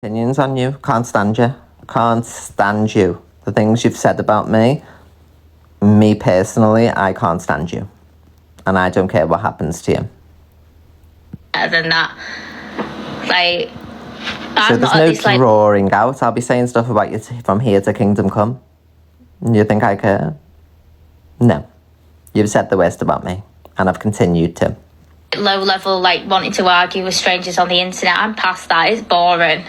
Opinions on you. Can't stand you. Can't stand you. The things you've said about me personally, I can't stand you. And I don't care what happens to you. Other than that, like, so there's no drawing out. I'll be saying stuff about you from here to Kingdom Come. You think I care? No. You've said the worst about me. And I've continued to. Low level, like, wanting to argue with strangers on the internet. I'm past that. It's boring.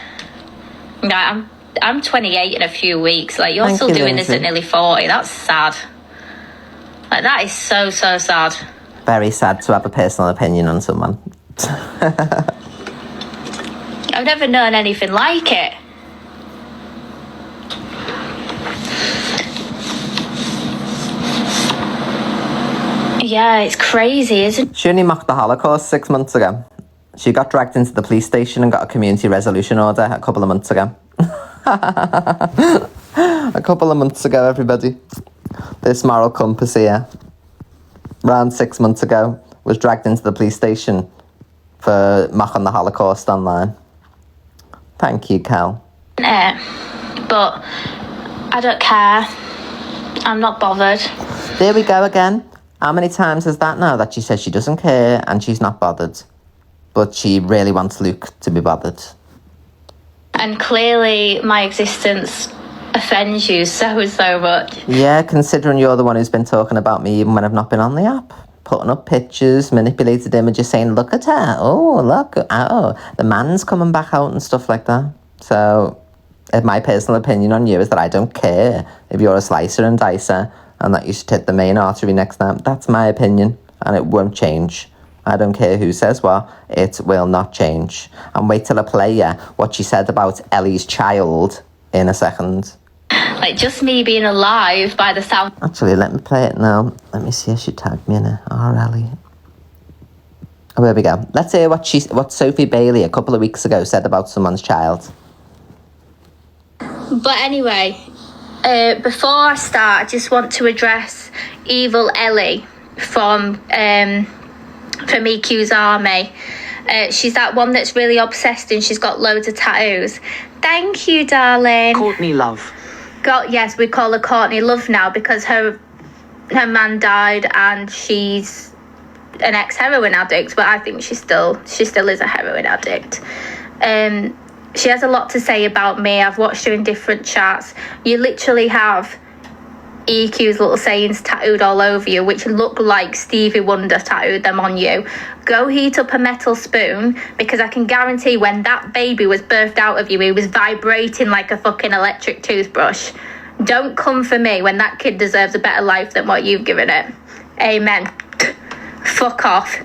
Like, I'm 28 in a few weeks. Like, you're still doing this at nearly 40. That's sad. Like, that is so, so sad. Very sad to have a personal opinion on someone. I've never known anything like it. Yeah, it's crazy, isn't it? She only mocked the Holocaust 6 months ago. She got dragged into the police station and got a community resolution order a couple of months ago. A couple of months ago, everybody. This moral compass here, around 6 months ago, was dragged into the police station for mocking the Holocaust online. Thank you, Cal. But I don't care. I'm not bothered. There we go again. How many times is that now that she says she doesn't care and she's not bothered? But she really wants Luke to be bothered. And clearly my existence offends you so much. Yeah, considering you're the one who's been talking about me even when I've not been on the app. Putting up pictures, manipulated images, saying, look at her. Oh, look. Oh, the man's coming back out and stuff like that. So, my personal opinion on you is that I don't care if you're a slicer and dicer and that you should hit the main artery next time. That's my opinion, and it won't change. I don't care who says what, it will not change. And wait till I play you what she said about Ellie's child in a second. Like, just me being alive by the sound. Actually, let me play it now. Let me see if she tagged me in it. Ellie. Oh, here we go. Let's hear what Sophie Bailey a couple of weeks ago said about someone's child. But anyway, before I start, I just want to address Evil Ellie from EQ's army. She's that one that's really obsessed and she's got loads of tattoos. Thank you, darling. Courtney Love. Yes, we call her Courtney Love now because her man died and she's an ex-heroin addict, but I think she still is a heroin addict. She has a lot to say about me. I've watched her in different chats. You literally have EQ's little sayings tattooed all over you, which look like Stevie Wonder tattooed them on you. Go heat up a metal spoon, because I can guarantee when that baby was birthed out of you, he was vibrating like a fucking electric toothbrush. Don't come for me when that kid deserves a better life than what you've given it. Amen. Fuck off.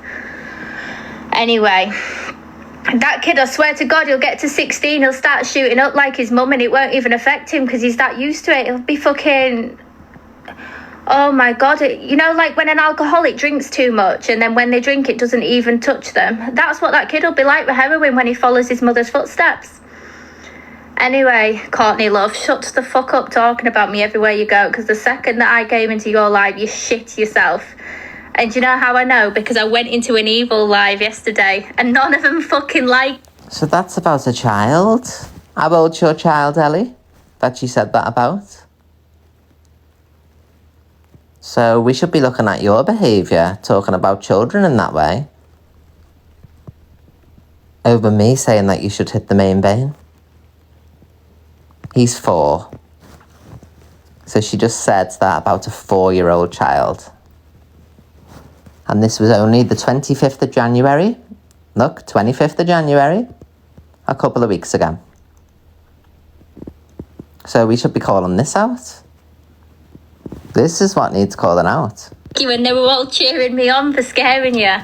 Anyway, that kid, I swear to God, he'll get to 16, he'll start shooting up like his mum and it won't even affect him because he's that used to it. He'll be fucking... Oh my God, you know, like when an alcoholic drinks too much and then when they drink it doesn't even touch them. That's what that kid will be like with heroin when he follows his mother's footsteps. Anyway, Courtney Love, shut the fuck up talking about me everywhere you go, because the second that I came into your live, you shit yourself. And do you know how I know? Because I went into an Evil live yesterday and none of them fucking like. So that's about a child. How old's your child, Ellie, that she said that about? So we should be looking at your behaviour, talking about children in that way, over me saying that you should hit the main vein. He's 4. So she just said that about a 4-year-old child. And this was only the 25th of January. Look, 25th of January, a couple of weeks ago. So we should be calling this out. This is what needs calling out. You and they were all cheering me on for scaring you.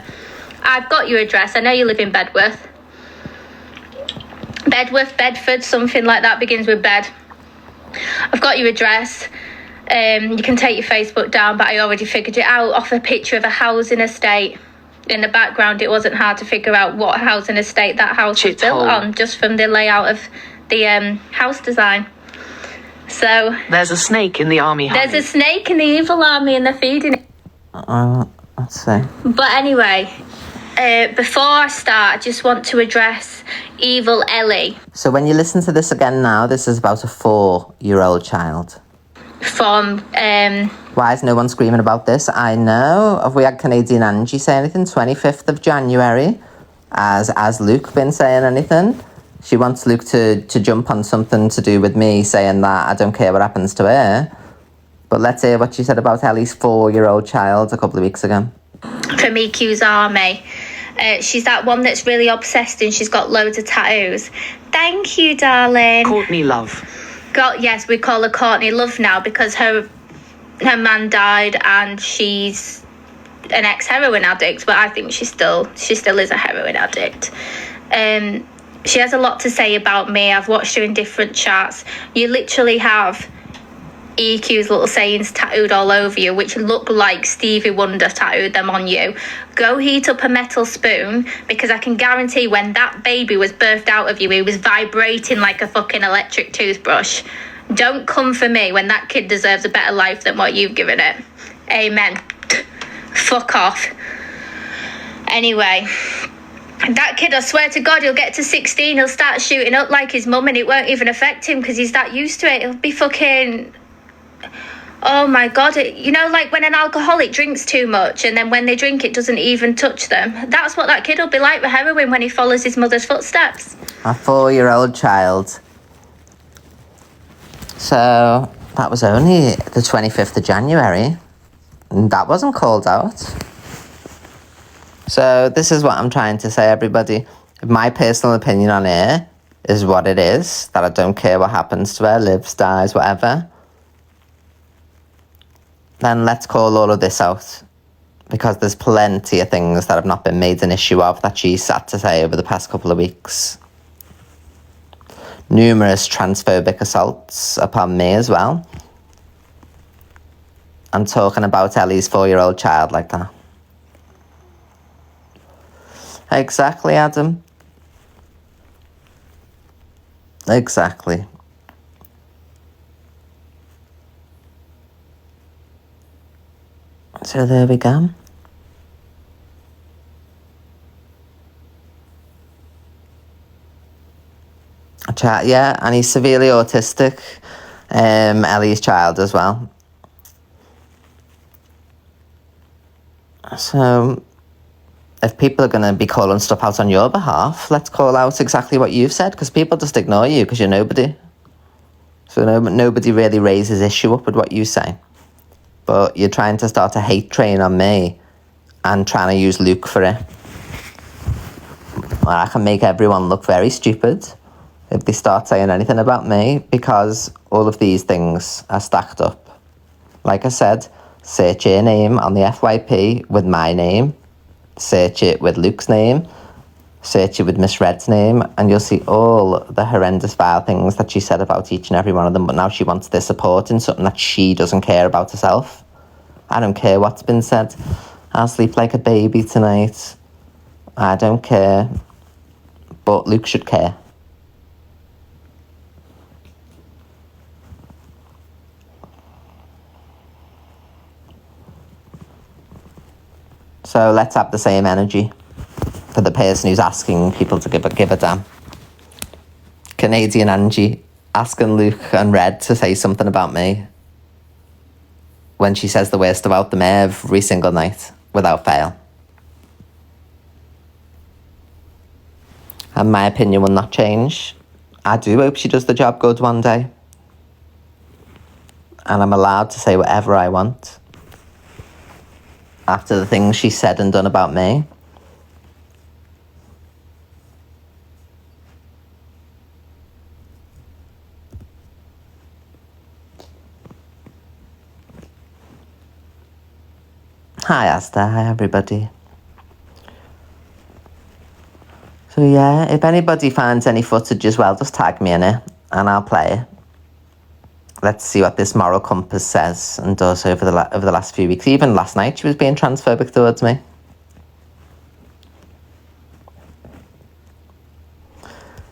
I've got your address. I know you live in Bedworth. Bedford, something like that begins with bed. I've got your address. You can take your Facebook down, but I already figured it out off a picture of a housing estate. In the background, it wasn't hard to figure out what housing estate that house was built on, just from the layout of the house design. So there's a snake in the army. There's a snake in the Evil army and they're feeding it. Let's see. But anyway, Before I start, I just want to address Evil Ellie So when you listen to this again now, this is about a 4-year-old child. from Why is no one screaming about this? I know. Have we had Canadian Angie say anything? 25th of January. Has Luke been saying anything? She wants Luke to jump on something to do with me, saying that I don't care what happens to her. But let's hear what she said about Ellie's 4-year-old child a couple of weeks ago. from EQ's Army. She's that one that's really obsessed and she's got loads of tattoos. Thank you, darling. Courtney Love. Yes, we call her Courtney Love now because her man died and she's an ex-heroin addict, but I think she still is a heroin addict. She has a lot to say about me. I've watched her in different chats. You literally have EQ's little sayings tattooed all over you, which look like Stevie Wonder tattooed them on you. Go heat up a metal spoon, because I can guarantee when that baby was birthed out of you, he was vibrating like a fucking electric toothbrush. Don't come for me when that kid deserves a better life than what you've given it. Amen. Fuck off. Anyway, that kid, I swear to God, he'll get to 16, he'll start shooting up like his mum and it won't even affect him because he's that used to it. He'll be fucking... Oh my God, like when an alcoholic drinks too much and then when they drink it doesn't even touch them. That's what that kid will be like with heroin when he follows his mother's footsteps. A 4-year-old child. So that was only the 25th of January. And that wasn't called out. So this is what I'm trying to say, everybody. My personal opinion on her is what it is. That I don't care what happens to her, lives, dies, whatever. Then let's call all of this out. Because there's plenty of things that have not been made an issue of that she's had to say over the past couple of weeks. Numerous transphobic assaults upon me as well. And talking about Ellie's 4-year-old child like that. Exactly, Adam. Exactly. So there we go. Yeah, and he's severely autistic. Ellie's child as well. So, if people are going to be calling stuff out on your behalf, let's call out exactly what you've said, because people just ignore you because you're nobody. So nobody really raises issue up with what you say. But you're trying to start a hate train on me and trying to use Luke for it. Well, I can make everyone look very stupid if they start saying anything about me, because all of these things are stacked up. Like I said, search your name on the FYP with my name, search it with Luke's name, search it with Miss Red's name, and you'll see all the horrendous vile things that she said about each and every one of them. But now she wants their support in something that she doesn't care about herself. I don't care what's been said. I'll sleep like a baby tonight. I don't care. But Luke should care. So let's have the same energy for the person who's asking people to give a damn. Canadian Angie asking Luke and Red to say something about me when she says the worst about them every single night without fail. And my opinion will not change. I do hope she does the job good one day. And I'm allowed to say whatever I want after the things she said and done about me. Hi Asta, hi everybody. So yeah, if anybody finds any footage as well, just tag me in it and I'll play it. Let's see what this moral compass says and does over the last few weeks. Even last night she was being transphobic towards me.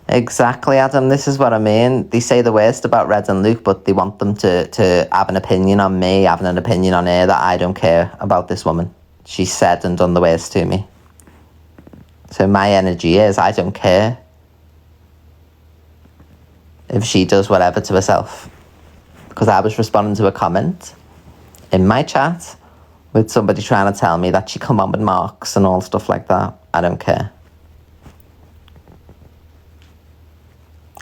Exactly, Adam. This is what I mean. They say the worst about Red and Luke, but they want them to have an opinion on me, having an opinion on her, that I don't care about this woman. She said and done the worst to me. So my energy is, I don't care if she does whatever to herself. Because I was responding to a comment in my chat with somebody trying to tell me that she come on with marks and all stuff like that. I don't care.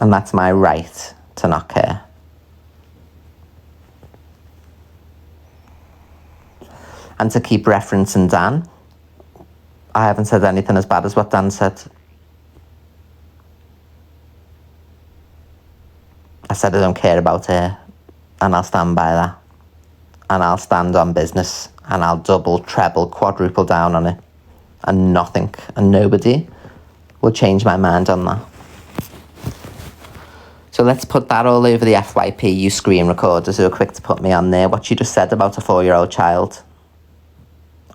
And that's my right to not care. And to keep referencing Dan, I haven't said anything as bad as what Dan said. I said I don't care about her, and I'll stand by that. And I'll stand on business, and I'll double, treble, quadruple down on it. And nothing and nobody will change my mind on that. So let's put that all over the FYP, you screen recorders who are quick to put me on there. What you just said about a 4-year-old child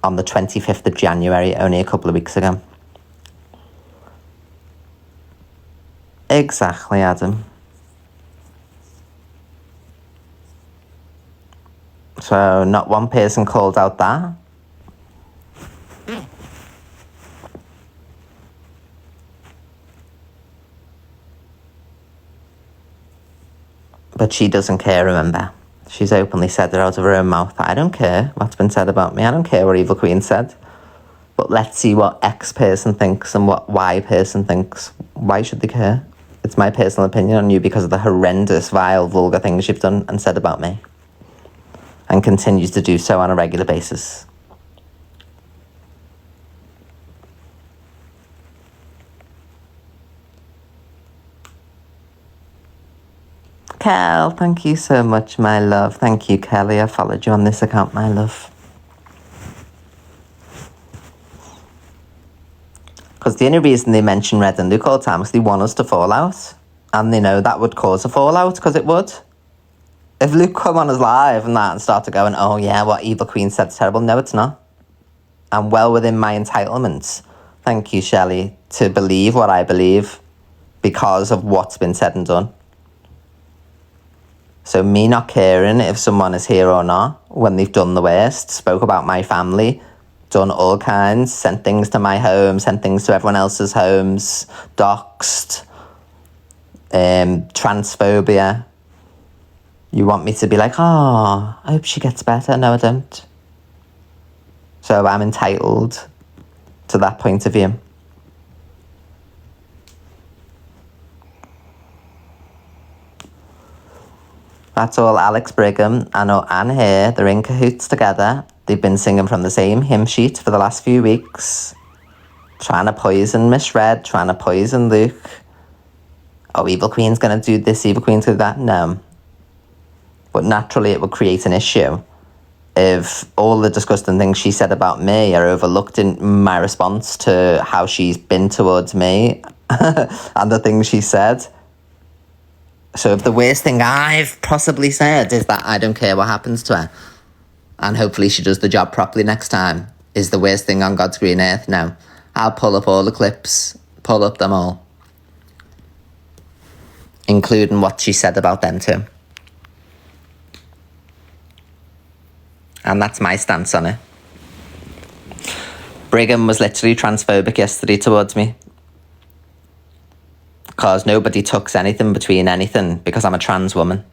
on the 25th of January, only a couple of weeks ago. Exactly, Adam. So not one person called out that. But she doesn't care, remember. She's openly said it out of her own mouth. I don't care what's been said about me. I don't care what Evil Queen said. But let's see what X person thinks and what Y person thinks. Why should they care? It's my personal opinion on you because of the horrendous, vile, vulgar things you've done and said about me. And continues to do so on a regular basis. Kel, thank you so much, my love. Thank you, Kelly. I followed you on this account, my love. Because the only reason they mention Red and Luke all the time is they want us to fall out. And they know that would cause a fallout, because it would. If Luke come on us live and that and started going, oh yeah, what Evil Queen said's terrible. No, it's not. I'm well within my entitlements, thank you, Shelley, to believe what I believe because of what's been said and done. So me not caring if someone is here or not, when they've done the worst, spoke about my family, done all kinds, sent things to my home, sent things to everyone else's homes, doxed, transphobia. You want me to be like, oh, I hope she gets better. No, I don't. So I'm entitled to that point of view. That's all Alex Brigham and Anne here. They're in cahoots together. They've been singing from the same hymn sheet for the last few weeks. Trying to poison Miss Red, trying to poison Luke. Oh, Evil Queen's going to do this, Evil Queen's going to do that. No. But naturally it would create an issue if all the disgusting things she said about me are overlooked in my response to how she's been towards me and the things she said. So if the worst thing I've possibly said is that I don't care what happens to her, and hopefully she does the job properly next time, is the worst thing on God's green earth, no. I'll pull up all the clips, pull up them all, including what she said about them too. And that's my stance on it. Brigham was literally transphobic yesterday towards me. Because nobody tucks anything between anything because I'm a trans woman.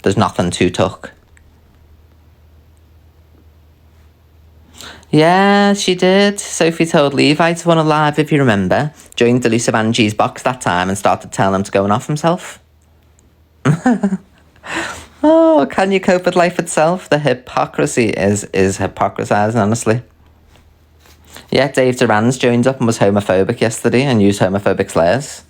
There's nothing to tuck. Yeah, she did. Sophie told Levi to run a live, if you remember. Joined Delusive Angie's box that time and started telling him to go and off himself. Oh, can you cope with life itself? The hypocrisy is hypocrisizing, honestly. Yeah, Dave Duran's joined up and was homophobic yesterday and used homophobic slurs.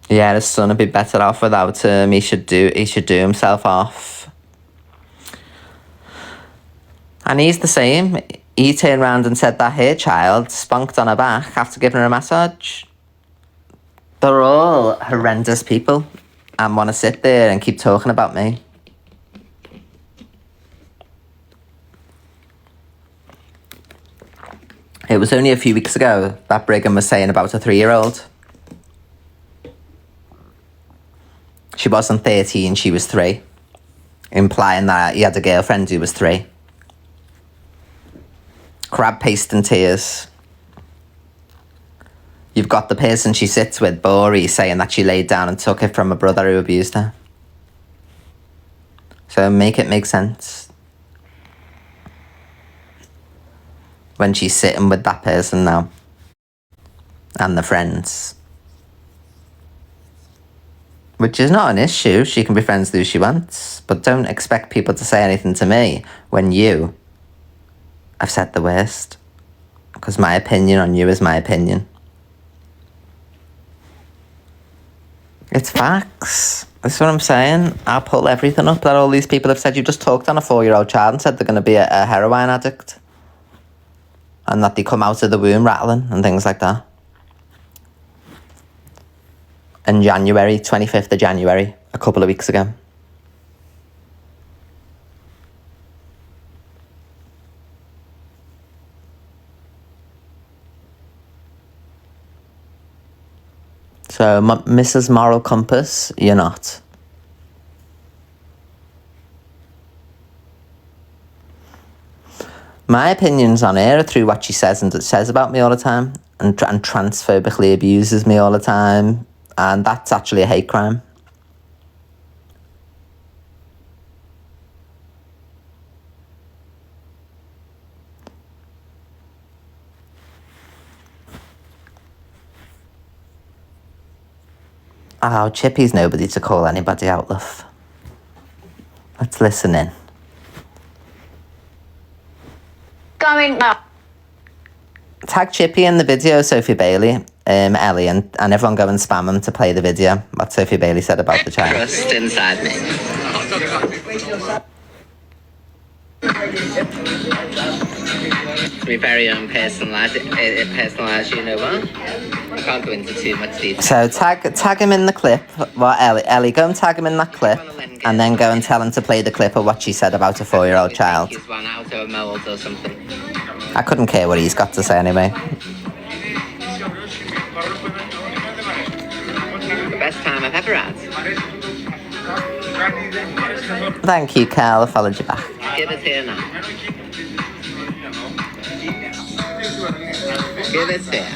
Yeah, his son would be better off without him. He should do himself off. And he's the same. He turned around and said that her child spunked on her back after giving her a massage. They're all horrendous people and want to sit there and keep talking about me. It was only a few weeks ago that Brigham was saying about a 3-year-old. wasn't 13, she was 3. Implying that he had a girlfriend who was 3. Crab paste and tears. You've got the person she sits with, Bori, saying that she laid down and took it from a brother who abused her. So make it make sense. When she's sitting with that person now. And the friends. Which is not an issue. She can be friends with who she wants. But don't expect people to say anything to me when you have said the worst. Because my opinion on you is my opinion. It's facts. That's what I'm saying. I'll pull everything up that all these people have said. You just talked on a 4-year-old child and said they're going to be a heroin addict. And that they come out of the womb rattling and things like that. In January, 25th of January, a couple of weeks ago. So, Mrs. Moral Compass, you're not. My opinions on her are through what she says and says about me all the time. And transphobically abuses me all the time. And that's actually a hate crime. Oh, Chippy's nobody to call anybody out, love. Let's listen in. Going up. Tag Chippy in the video, Sophie Bailey, Ellie, and everyone go and spam them to play the video. What Sophie Bailey said about the child. Trust inside me. My very own personalised, you know what? I can't go into too much detail. So tag him in the clip. Well, Ellie, go and tag him in that clip, and then go and tell him to play the clip of what she said about a 4-year-old child. He's run out of mold or something. I couldn't care what he's got to say anyway. The best time I've ever had. Thank you, Carl. I followed you back. Give it here now. Give it here.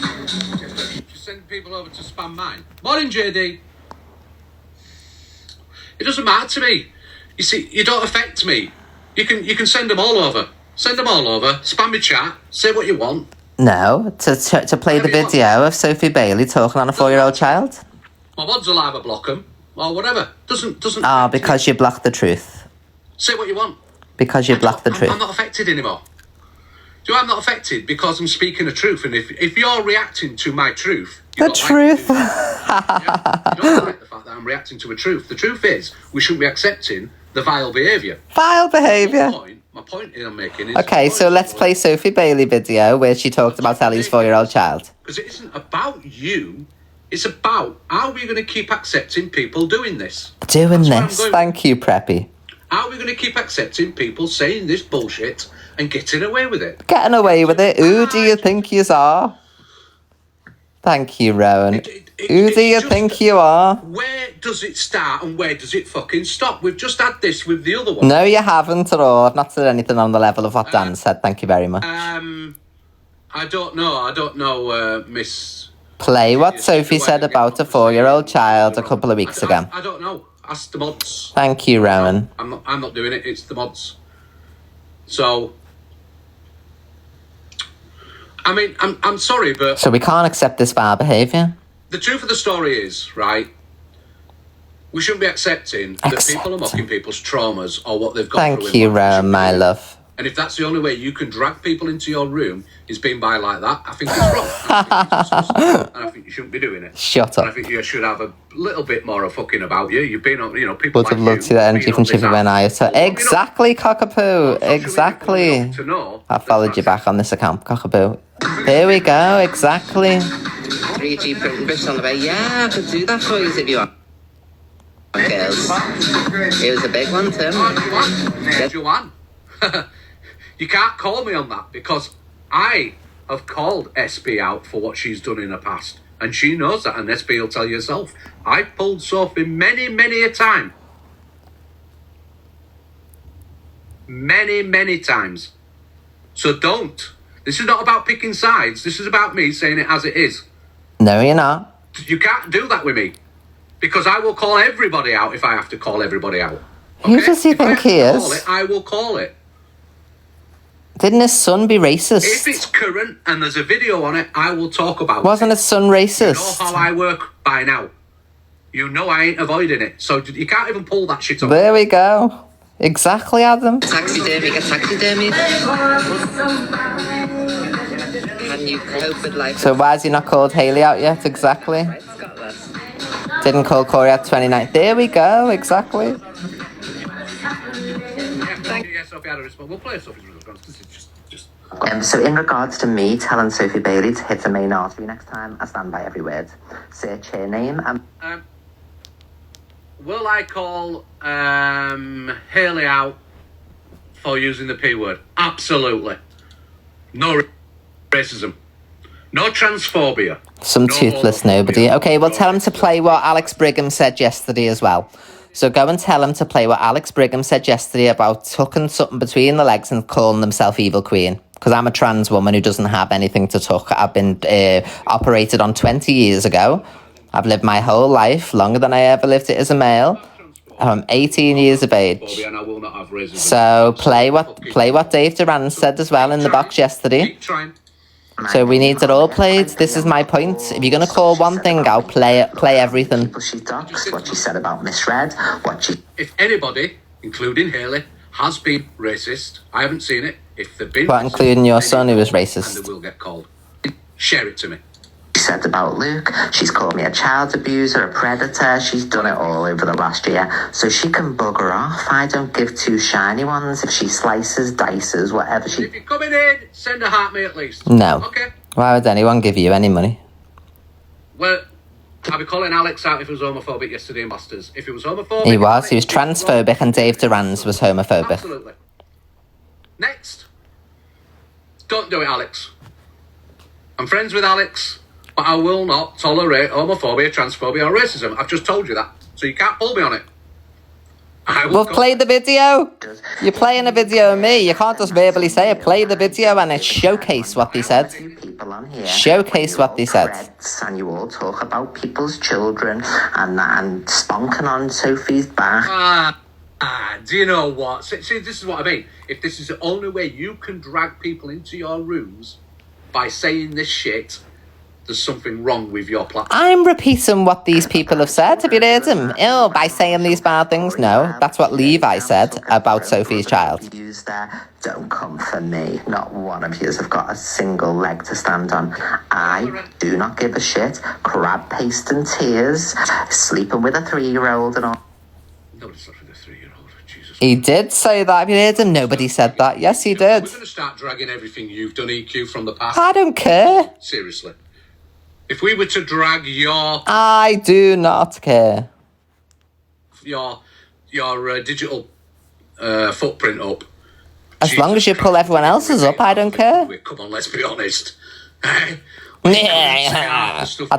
Just send people over to spam mine. Morning, JD. It doesn't matter to me. You see, you don't affect me. You can send them all over. Send them all over. Spam my chat. Say what you want. No, to play the video of Sophie Bailey talking on a 4-year-old child. My mods will either block them or whatever. Doesn't. Oh, because you blocked the truth. Say what you want. Because you blocked the truth. I'm not affected anymore. I'm not affected because I'm speaking the truth. And if you're reacting to my truth... The truth. You don't like the fact that I'm reacting to a truth. The truth is, we shouldn't be accepting the vile behaviour. Vile behaviour. My point I'm making is... Okay, so let's play Sophie Bailey video where she talked about Ellie's 4-year-old child. Because it isn't about you. It's about how are we going to keep accepting people doing this? Doing this. Thank you, Preppy. How are we going to keep accepting people saying this bullshit and getting away with it? Getting away with it? Who do you think you are? Thank you, Rowan. Who do you think you are? Where does it start and where does it fucking stop? We've just had this with the other one. No, you haven't at all. I've not said anything on the level of what Dan said. Thank you very much. I don't know, Miss... Play what Sophie said about a 4-year-old child a couple of weeks ago. I don't know. Ask the mods. Thank you, Rowan. I'm not doing it. It's the mods. So... I mean, I'm sorry, but... So we can't accept this vile behaviour? The truth of the story is, right, we shouldn't be accepting that people are mocking people's traumas or what they've gone through. Thank you, Rowan, my love. And if that's the only way you can drag people into your room is being by like that, I think it's wrong. I think it's disgusting, and I think you shouldn't be doing it. Shut And I up. think you should have a little bit more of fucking about you. You've been on, people Would have loved to see that energy from Chippy when I... Exactly, Cockapoo. Exactly. I followed you back on this account, Cockapoo. There we go, exactly. 3G printing bits on the way. Yeah, I could do that for you if you want. Girls. It was a big one, too. Joanne. You can't call me on that because I have called SB out for what she's done in the past. And she knows that, and SB will tell you herself. I've pulled Sophie many, many a time. Many, many times. So don't. This is not about picking sides. This is about me saying it as it is. No, you're not. You can't do that with me. Because I will call everybody out if I have to call everybody out. Who does he If I think have to he call is? it, I will call it. Didn't his son be racist? If it's current and there's a video on it, I will talk about Wasn't it. his son You know racist? how I work by now. You know I ain't avoiding it. So you can't even pull that shit on. There we go. Exactly, Adam. Taxidermy, get taxidermy. Can you cope with life? So why has he not called Hayley out yet? Exactly. Right, Scotland. Didn't call Corey out 29th. There we go. Exactly. Yeah, Sophie had a response. We'll play Sophie's response. This is just. So in regards to me telling Sophie Bailey to hit the main artery next time, I stand by every word. Search her name and... Will I call Hayley out for using the P word? Absolutely. No racism. No transphobia. Some No toothless homophobia. nobody. Okay, well No tell him to racism. play what Alex Brigham said yesterday as well. So go and tell him to play what Alex Brigham said yesterday about tucking something between the legs and calling himself Evil Queen. Because I'm a trans woman who doesn't have anything to tuck. I've been operated on 20 years ago. I've lived my whole life, longer than I ever lived it as a male. I'm 18 years of age. And I will not have racism. So play what Dave Duran said as well in the box yesterday. Keep trying. So we need it all played. This is my point. If you're going to call one thing out, play everything. She talks, what she said about misread, what she... If anybody, including Hayley, has been racist, I haven't seen it. If they've been What, racist, including your they son who was know, racist? And they will get called. Share it to me. said about Luke. She's called me a child abuser, a predator. She's done it all over the last year. So she can bugger off. I don't give two shiny ones. If she slices, dices, whatever she... If you're coming in, send a heart me at least. No. Okay. Why would anyone give you any money? Well, I'd be calling Alex out if he was homophobic yesterday in Masters. If he was homophobic... He was Alex, transphobic, and Dave Duran's was homophobic. Absolutely. Next. Don't do it, Alex. I'm friends with Alex, but I will not tolerate homophobia, transphobia, or racism. I've just told you that. So you can't pull me on it. I will Well, go- play the video. You're playing a video of me. You can't just verbally say it. Play the video and it showcase what they said. People on here, Showcase what they said. And you all talk about people's children and sponking on Sophie's back. Do you know what? See, this is what I mean. If this is the only way you can drag people into your rooms by saying this shit, there's something wrong with your platform. I'm repeating what these people have said. Have you heard them? Oh, by saying these bad things? No, that's what Levi said about Sophie's child. Yous there, don't come for me. Not one of yous have got a single leg to stand on. I do not give a shit. Crab paste and tears, sleeping with a 3-year-old and all. Nobody slept with a 3-year-old. Jesus. He did say that. Have you heard him? Nobody said that. Yes, he did. We're going to start dragging everything you've done, EQ, from the past. I don't care. Seriously. If we were to drag your I do not care. digital footprint up, As long as you pull everyone else's up, I don't care. Come on, let's be honest. I'd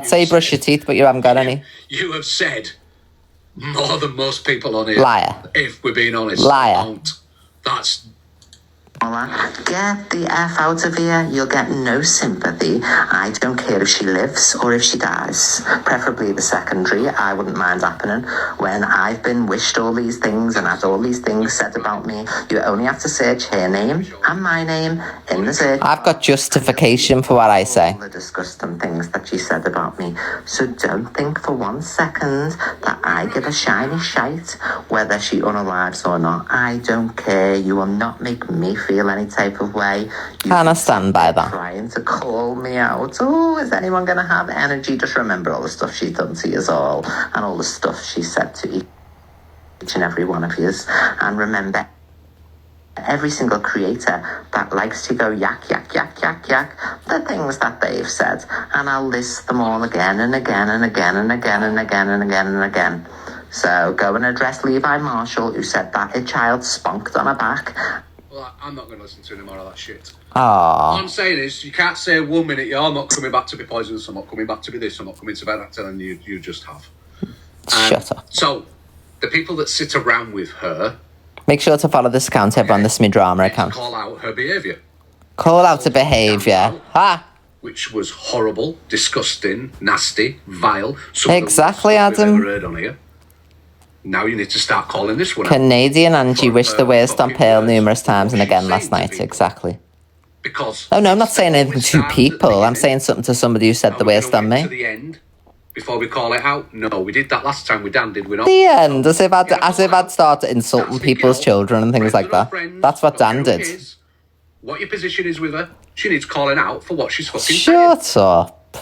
say brush your teeth, but you haven't got any. You have said more than most people on here. Liar. If we're being honest. Liar. Don't. That's Get the F out of here. You'll get no sympathy. I don't care if she lives or if she dies. Preferably the secondary. I wouldn't mind happening. When I've been wished all these things and had all these things said about me, you only have to search her name and my name in the search. I've got justification for what I say. All the disgusting things that she said about me. So don't think for 1 second that I give a shiny shite whether she unalives or not. I don't care. You will not make me feel any type of way. You And I stand by that. trying to call me out. Oh, is anyone going to have energy? Just remember all the stuff she's done to you all and all the stuff she said to each and every one of you. And remember, every single creator that likes to go yak, yak, yak, yak, yak, the things that they've said. And I'll list them all again and again and again and again and again and again and again. So go and address Levi Marshall, who said that a child spunked on her back. Well, I'm not going to listen to any more of that shit. All Aww. I'm saying is, you can't say 1 minute, I'm not coming back to be poisonous, I'm not coming back to be this, I'm not coming to be that, telling you, you just have. Shut up. So, the people that sit around with her Make sure to follow this account, everyone. This is my drama need to account. call out her behaviour, Call out the behaviour. Ha! which was horrible, disgusting, nasty, vile. Some of the worst Exactly, stuff we've Adam. ever heard on here. Now you need to start calling this one out. Canadian Angie wished the worst on fucking Pearl words numerous for times and what again she's last saying to night. people. Exactly. Because Oh no, I'm not saying anything always to starts at the people. I'm beginning. saying something to somebody who said Are the we worst gonna on wait to me. the end before we call it out? No, we did that last time with Dan, did we not? The end, as if I'd started insulting That's the people's girl, children and things friends like or no that. friends, That's what don't Dan care who did. it is, what your position is with her, she needs calling out for what she's fucking saying. Shut up.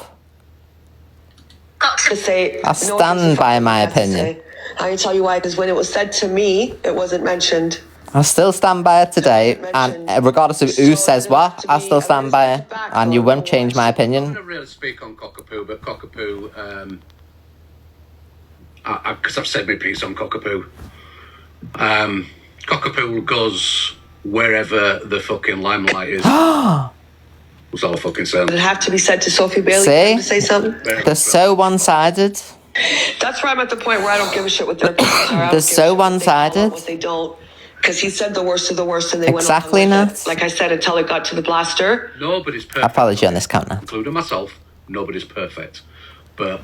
Got to to say. I stand by my opinion. I can tell you why, because when it was said to me, it wasn't mentioned. I still stand by it today, and regardless of who says what, I still stand by it, and you won't change my I'm opinion. going to really speak on Cockapoo, but Cockapoo, because I've said my piece on Cockapoo. Cockapoo goes wherever the fucking limelight is. That's all I fucking saying. Did it have to be said to Sophie Bailey See? to say something? They're so one-sided. That's where I'm at the point where I don't give a shit what their opinions are. I don't They're give a so shit what they call one-sided. out, what they don't. Because he said the worst of the worst, and they Exactly, went along with Nat. it. Like I said, until it got to the blaster. Nobody's perfect. I apology on this count now. Including myself, nobody's perfect. But,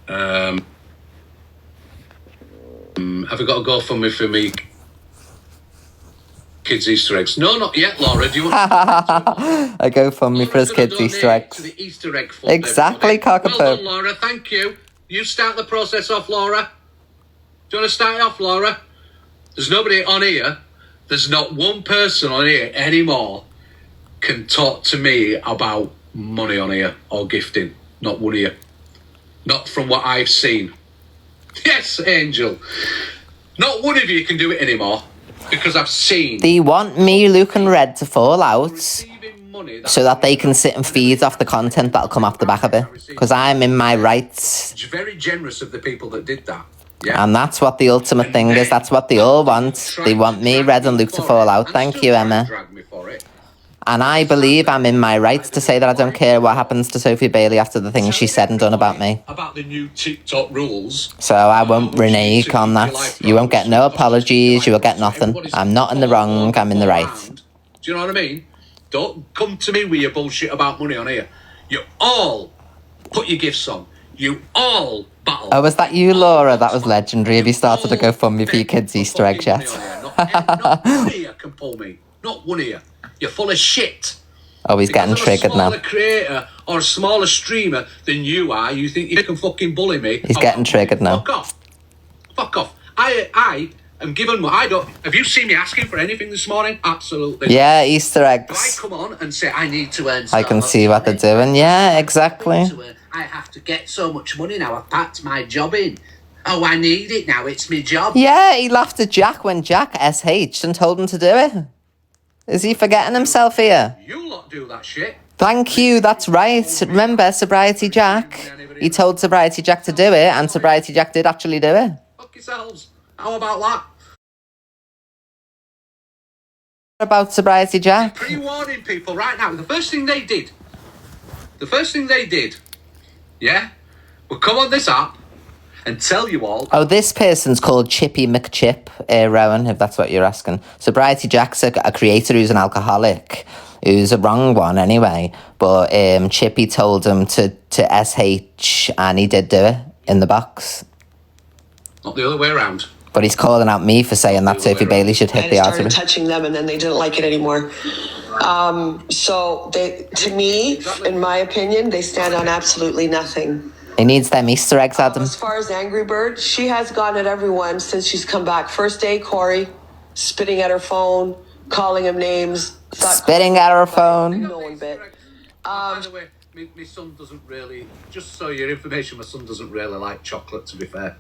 have you got a GoFundMe for me? Kids Easter eggs? No, not yet, Laura. Do you want I go for me for his Laura's kids' gonna Easter donate eggs. to the Easter egg fund, Exactly, everybody. Cockapoo. Well done, Laura. Thank you. You start the process off, Laura. Do you want to start it off, Laura? There's nobody on here. There's not one person on here anymore can talk to me about money on here or gifting. Not one here. Not from what I've seen. Yes, Angel. Not one of you can do it anymore because I've seen. They want me, Luke and Red to fall out Receiving money so that they can sit and feed off the content that'll come off the back of it. Because I'm in my rights. It's very generous of the people that did that. Yeah. And that's what the ultimate thing is. That's what they all want. They want me, Red and Luke to fall out. Thank you, Emma. And I believe I'm in my rights to say that I don't care what happens to Sophie Bailey after the things she said and done about me. About the new TikTok rules. So I won't renege on that. You won't get no apologies. You will get nothing. I'm not in the wrong. I'm in the right. Do you know what I mean? Don't come to me with your bullshit about money on here. You all put your gifts on. You all battle. Oh, was that you, Laura? That was legendary. Have you started to go fund me for your kids' Easter eggs yet? Not one of you can pull me. Not one of you. You're full of shit. Oh, he's getting triggered now. Because I'm a smaller creator or a smaller streamer than you are, you think you can fucking bully me. He's getting triggered now. Fuck off. Fuck off. I am given what I don't. Have you seen me asking for anything this morning? Absolutely. Yeah, Easter Do I eggs. come on and say I need to earn? I so can much see what they're money? doing. Yeah, exactly. I have to get so much money now. I've packed my job in. Oh, I need it now. It's my job. Yeah, he laughed at Jack when Jack SH'd and told him to do it. Is he forgetting himself here? You lot do that shit. Thank you, that's right. Remember, Sobriety Jack? He told Sobriety Jack to do it, and Sobriety Jack did actually do it. Fuck yourselves. How about that? About Sobriety Jack? Pre-warning people right now. The first thing they did, yeah, will come on this app and tell you all. Oh, this person's called Chippy McChip, Rowan, if that's what you're asking. Sobriety Jack's a creator who's an alcoholic, who's a wrong one anyway. But Chippy told him to SH, and he did do it in the box. Not the other way around. But he's calling out me for saying that Sophie Bailey should hit And the it started artery. touching them, and then they didn't like it anymore. So they, to me, in my opinion, they stand on absolutely nothing. He needs them Easter eggs, Adam. As far as Angry Bird, she has gone at everyone since she's come back. First day, Corey, spitting at her phone, calling him names. Thought Spitting at her phone. no one bit. By the way, my son doesn't really, just so your information, my son doesn't really like chocolate, to be fair.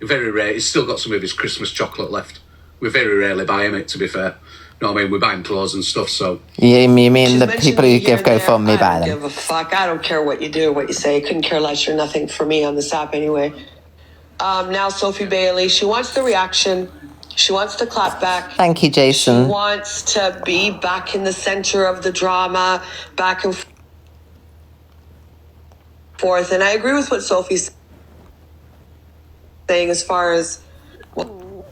Very rare. He's still got some of his Christmas chocolate left. We very rarely buy him it, to be fair. No, I mean, we buy him clothes and stuff, so. You mean She's the mentioned people who me here give and there. GoFundMe buy I don't them? give a fuck. I don't care what you do, what you say. Couldn't care less. You're nothing for me on this app anyway. Now Sophie Bailey, she wants the reaction. She wants to clap back. Thank you, She Jason. wants to be back in the center of the drama, back and forth. And I agree with what Sophie's saying as far as, well,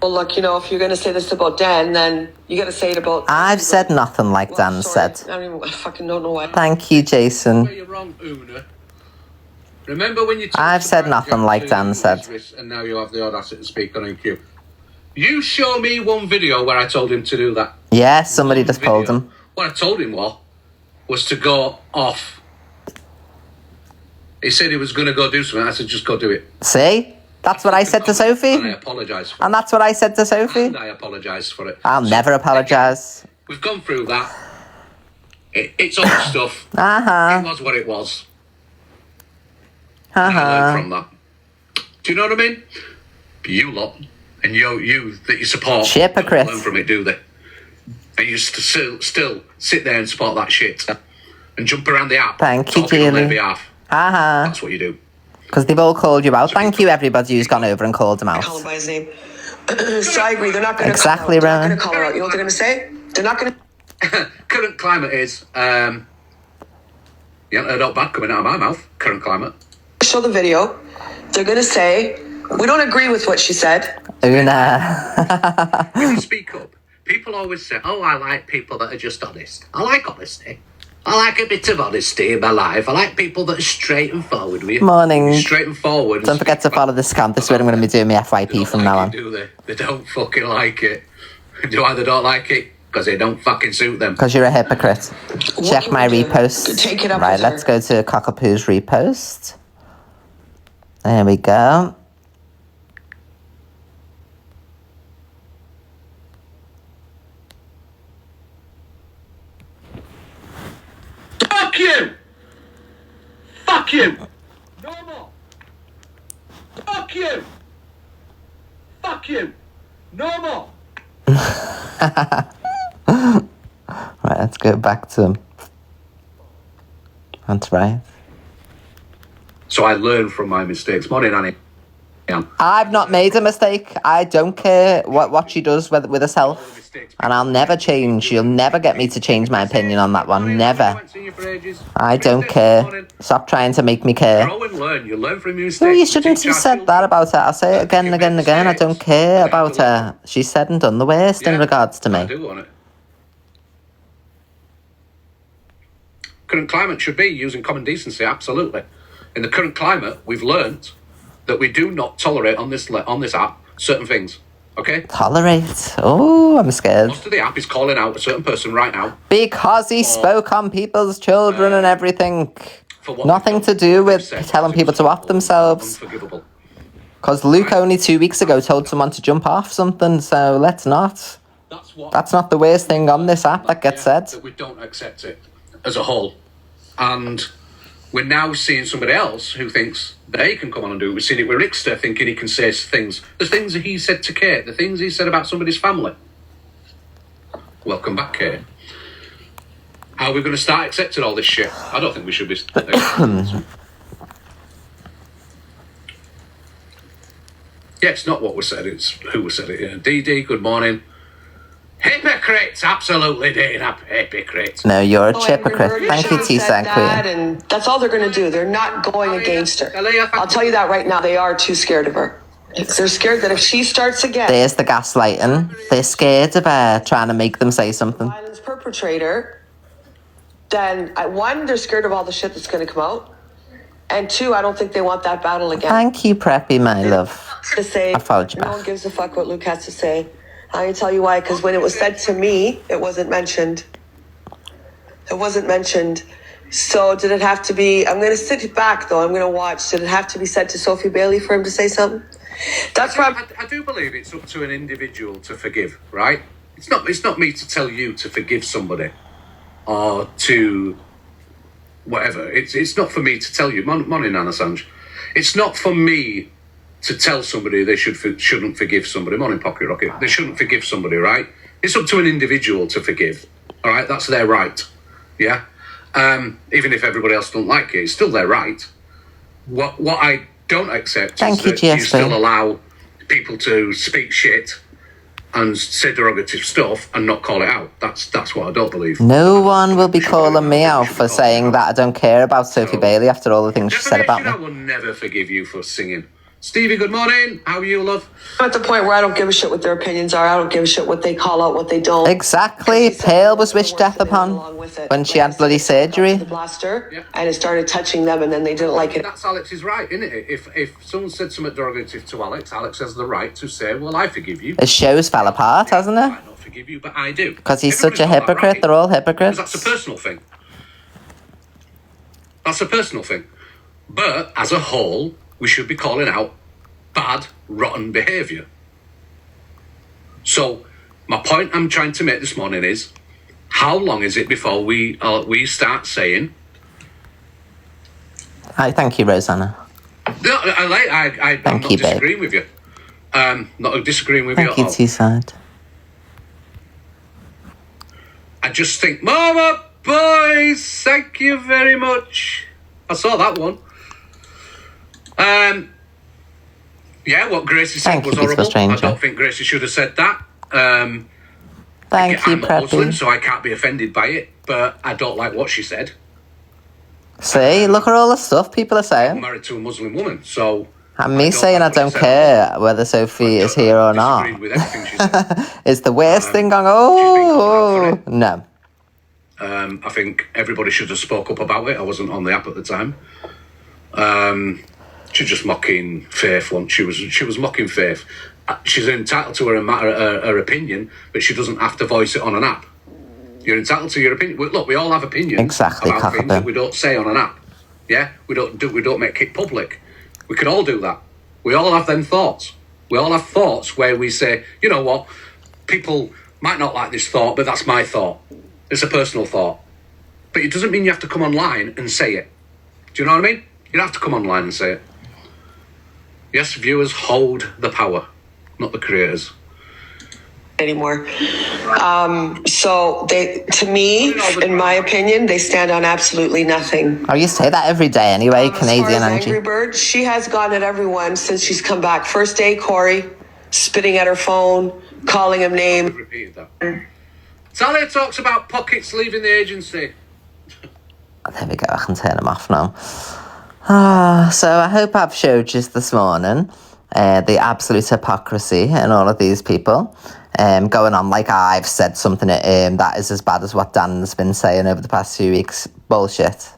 look, you know, if you're going to say this about Dan, then you got to say it about... I've said nothing like Dan sorry, said. I fucking don't know why. Thank you, Jason. Where you're wrong, Una. Remember when you... I've said nothing like Dan said. And now you have the audacity to speak on IQ. You show me one video where I told him to do that. Yeah, somebody just told him. What I told him was to go off. He said he was going to go do something. I said, just go do it. See? That's what I said to And I Sophie. apologise for it. And that's what I said to Sophie. And I apologise for it. I'll never apologise. We've gone through that. It's old stuff. Uh-huh. It was what it was. And I learned from that. Do you know what I mean? You lot, and you that you support, Hypocrite. don't learn from it, do they? And you still sit there and support that shit and jump around the app. Thank you, talking on their Julie. behalf. Uh-huh. That's what you do. Because they've all called you out. Thank you, everybody who's gone over and called him Call him out. by his name. So I agree. They're not going to Exactly, They're not Rowan. going to call her out. You know what they're going to say? They're not going to... Current climate is, you haven't heard out bad coming out of my mouth. Current climate. show the video. They're going to say, we don't agree with what she said. Una. When you speak up, people always say, oh, I like people that are just honest. I like honesty. I like a bit of honesty in my life. I like people that are straight and forward with you. Morning. Straight and forward. Don't forget to follow this account. This is where I'm going to be doing my They FYP don't from like now it, on. do they? They don't fucking like it. Do why they don't like it? Because they don't fucking suit them. Because you're a hypocrite. Check my can we do? repost. Take it up Right, with let's her. go to Cockapoo's repost. There we go. Fuck you! Fuck you! No more! Fuck you! Fuck you! No more! Right, let's go back to him. That's right. So I learn from my mistakes. Morning, Annie. Yeah. I've not made a mistake. I don't care what she does with herself. And I'll never change. You'll never get me to change my opinion on that one. Never. I don't care. Stop trying to make me care. Grow and learn. You learn from your mistakes. No, you shouldn't have said that about her. I'll say it again and again and again. I don't care about her. She's said and done the worst in regards to I me. do want it. Current climate should be using common decency, absolutely. In the current climate, we've learnt that we do not tolerate on this app certain things. Okay? Tolerate. Oh, I'm scared. Most of the app is calling out a certain person right now Because he spoke on people's children and everything. for what Nothing they've to done. do with Said telling it people was to off themselves. Unforgivable. Because Luke only 2 weeks ago told someone to jump off something, so let's not. That's not the worst thing on this app that gets said. That we don't accept it as a whole. And we're now seeing somebody else who thinks they can come on and do it. We've seen it with Rickster thinking he can say things. The things that he said to Kate, the things he said about somebody's family. Welcome back, Kate. How are we going to start accepting all this shit? I don't think we should be. Yeah, it's not what was said, it's who was said it. Yeah. DD, good morning. Hypocrites, absolutely, Dana. Hypocrites. No, you're a Oh, Angry hypocrite. Bird Thank you, said T-San that, Queen. and that's all they're going to do. They're not going against her. I'll tell you that right now. They are too scared of her. They're scared that if she starts again, There's the gaslighting. They're scared of her trying to make them say something. violence perpetrator, then one, they're scared of all the shit that's going to come out, and two, I don't think they want that battle again. Thank you, Preppy, my love. To say, I followed you no back. one gives a fuck what Luke has to say. I can tell you why, because when it was said to me, it wasn't mentioned. It wasn't mentioned. So did it have to be, I'm going to sit back though, I'm going to watch. Did it have to be said to Sophie Bailey for him to say something? That's why I do believe it's up to an individual to forgive, right? It's not me to tell you to forgive somebody or to whatever. It's not for me to tell you. Morning, Anna Sanj. It's not for me to tell somebody they shouldn't forgive somebody. Morning, Pocket Rocket. They shouldn't forgive somebody, right? It's up to an individual to forgive. All right, that's their right. Yeah. Even if everybody else don't like it, it's still their right. What I don't accept Thank is you, that you GSP. still allow people to speak shit and say derogative stuff and not call it out. That's what I don't believe. No one will be calling me out for saying that I don't care about Sophie Bailey after all the things she said about me. I will never forgive you for singing. Stevie, good morning. How are you, love? I'm at the point where I don't give a shit what their opinions are. I don't give a shit what they call out, what they don't. Exactly. Pearl was wished death upon when she had bloody surgery. The blaster, and it started touching them, and then they didn't like it. That's Alex's right, isn't it? If someone said something derogative to Alex, Alex has the right to say, well, I forgive you. His shows fell apart, hasn't it? I might not forgive you, but I do. Because he's such a hypocrite. Right. They're all hypocrites. That's a personal thing. That's a personal thing. But as a whole, we should be calling out bad, rotten behaviour. So, my point I'm trying to make this morning is, how long is it before we start saying... Hi, thank you, Rosanna. No, I'm not disagreeing with you. Not disagreeing with you at all. Thank you, Teesside. I just think, Mama, boys, thank you very much. I saw that one. Yeah, what Gracie said was horrible. I don't think Gracie should have said that. Thank you, I'm not Muslim, so I can't be offended by it, but I don't like what she said. See, look at all the stuff people are saying. I'm married to a Muslim woman, so... And me saying I don't care whether Sophie is here or not is the worst thing going, oh, no. I think everybody should have spoke up about it. I wasn't on the app at the time. She was just mocking Faith once. She was mocking Faith. She's entitled to her opinion, but she doesn't have to voice it on an app. You're entitled to your opinion. Look, we all have opinions about things that we don't say on an app. Yeah, we don't make it public. We could all do that. We all have them thoughts. We all have thoughts where we say, you know what, people might not like this thought, but that's my thought. It's a personal thought. But it doesn't mean you have to come online and say it. Do you know what I mean? You don't have to come online and say it. Yes, viewers hold the power, not the creators. Anymore. So they, to me, in my opinion, they stand on absolutely nothing. Oh, you say that every day anyway, Canadian Angie. Angry Bird, she has gone at everyone since she's come back. First day, Corey, spitting at her phone, calling him names. Repeated that. Talia talks about Pockets leaving the agency. There we go, I can turn them off now. So I hope I've showed you this morning the absolute hypocrisy in all of these people. Going on like I've said something that is as bad as what Dan's been saying over the past few weeks. Bullshit.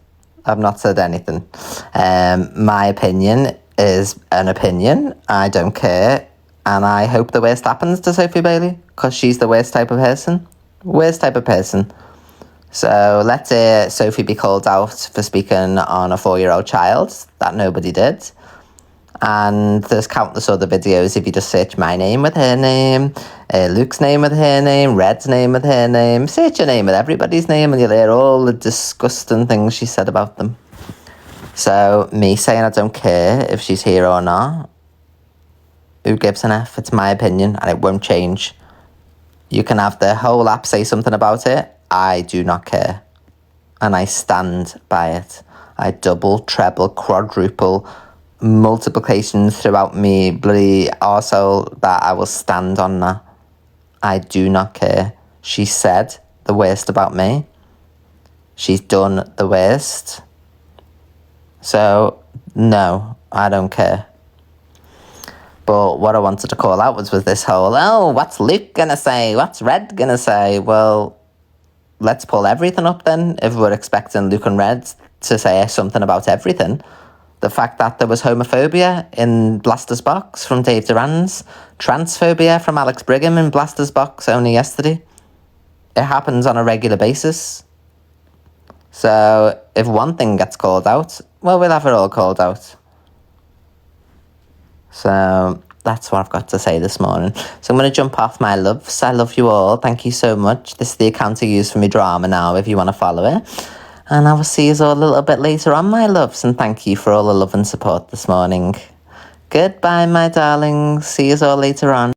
I've not said anything. My opinion is an opinion. I don't care. And I hope the worst happens to Sophie Bailey, because she's the worst type of person. Worst type of person. So let's Sophie be called out for speaking on a 4-year-old child. That nobody did. And there's countless other videos if you just search my name with her name, Luke's name with her name, Red's name with her name. Search your name with everybody's name and you'll hear all the disgusting things she said about them. So me saying I don't care if she's here or not, who gives an F? It's my opinion and it won't change. You can have the whole app say something about it. I do not care. And I stand by it. I double, treble, quadruple multiplications throughout me bloody arsehole that I will stand on that. I do not care. She said the worst about me. She's done the worst. So, no, I don't care. But what I wanted to call out was this whole, oh, what's Luke gonna say? What's Red gonna say? Well, let's pull everything up then, if we're expecting Luke and Red to say something about everything. The fact that there was homophobia in Blaster's Box from Dave Duran's, transphobia from Alex Brigham in Blaster's Box only yesterday. It happens on a regular basis. So if one thing gets called out, well, we'll have it all called out. So that's what I've got to say this morning. So I'm going to jump off, my loves. I love you all. Thank you so much. This is the account I use for my drama now, if you want to follow it. And I will see you all a little bit later on, my loves. And thank you for all the love and support this morning. Goodbye, my darlings. See you all later on.